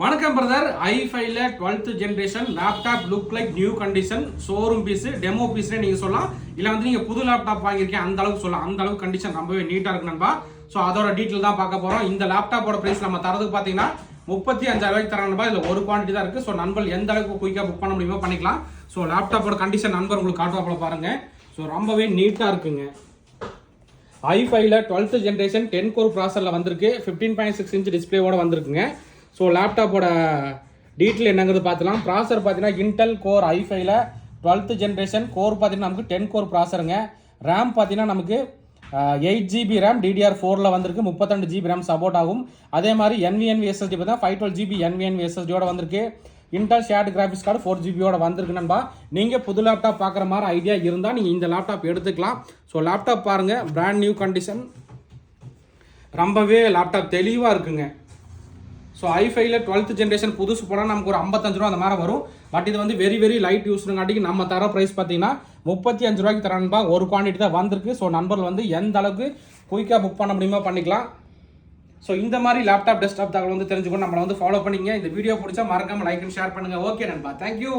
வணக்கம் பிரதர். i5ல 12th generation laptop look like new condition, showroom piece, demo பீஸ்னே நீங்க சொல்லலாம். இல்ல வந்து நீங்க புது லேப்டாப் வாங்கியிருக்கீங்க அந்த அளவுக்கு சொல்லலாம். அந்த அளவுக்கு கண்டிஷன் ரொம்பவே நீட்டா இருக்கு நண்பா. ஸோ அதோட டீட்டெயில் தான் பார்க்க போறோம். இந்த லேப்டாப்போட பிரைஸ் நம்ம தரதுக்கு பார்த்தீங்கன்னா 35,000 தர நண்பா. இதுல ஒரு குவான்டிட்டி தான் இருக்கு. ஸோ நண்பர் எந்த அளவுக்கு குயிக்கா புக் பண்ண முடியுமோ பண்ணிக்கலாம். ஸோ லேப்டாப்போட கண்டிஷன் நண்பர் உங்களுக்கு காட்டுவாப்புல பாருங்க. ஸோ ரொம்பவே நீட்டா இருக்குங்க. i5ல 12th ஜெனரேஷன் 10 கோர் ப்ராசரில் வந்திருக்கு. 15.6 இன்ச் டிஸ்பிளேவோட வந்திருக்குங்க. ஸோ லேப்டாப்போட டீட்டெயில் என்னங்கிறது பார்த்துலாம். ப்ராசர் பார்த்தீங்கன்னா இன்டெல் கோர் i5ல 12th ஜென்ரேஷன் கோர் பார்த்தீங்கன்னா நமக்கு 10 கோர் ப்ராசருங்க. ரேம் பார்த்தீங்கன்னா நமக்கு 8 GB ரேம் DDR4ல வந்திருக்கு. 32 GB ரேம் சப்போர்ட் ஆகும். அதே மாதிரி NVMe SSD பார்த்தீங்கன்னா 512 GB NVMe SSDயோட வந்திருக்கு. இன்டெல் ஷேர்ட் கிராஃபிக்ஸ் கார்டு 4 GBயோட வந்திருக்கு நண்பா. நீங்கள் புது லேப்டாப் பார்க்குற மாதிரி ஐடியா இருந்தால் நீங்கள் இந்த லேப்டாப் எடுத்துக்கலாம். ஸோ லேப்டாப் பாருங்கள், பிராண்ட் நியூ கண்டிஷன், ரொம்பவே லேப்டாப் தெளிவாக இருக்குங்க. ஸோ i5ல 12th ஜென்ரேஷன் புதுசு போனால் நமக்கு ஒரு 55 ரூபா அந்த மாதிரி வரும். பட் இது வந்து வெரி லைட் யூஸ்னுங்காட்டிக்கு நம்ம தர ப்ரைஸ் பார்த்தீங்கன்னா 35 ரூபாய்க்கு தரன்பா. ஒரு குவான்டிட்டி தான் வந்திருக்கு. ஸோ நண்பர்கள் வந்து எந்த அளவுக்கு குயிக்காக புக் பண்ண முடியுமோ பண்ணிக்கலாம். ஸோ இந்த மாதிரி லேப்டாப் டெஸ்க்டாப் தகவல் வந்து தெரிஞ்சுக்கணும். நம்மளை வந்து ஃபாலோ பண்ணிங்க. இந்த வீடியோ பிடிச்சா மறக்காம லைக் அண்ட் ஷேர் பண்ணுங்கள். ஓகே நண்பா, தேங்க்யூ.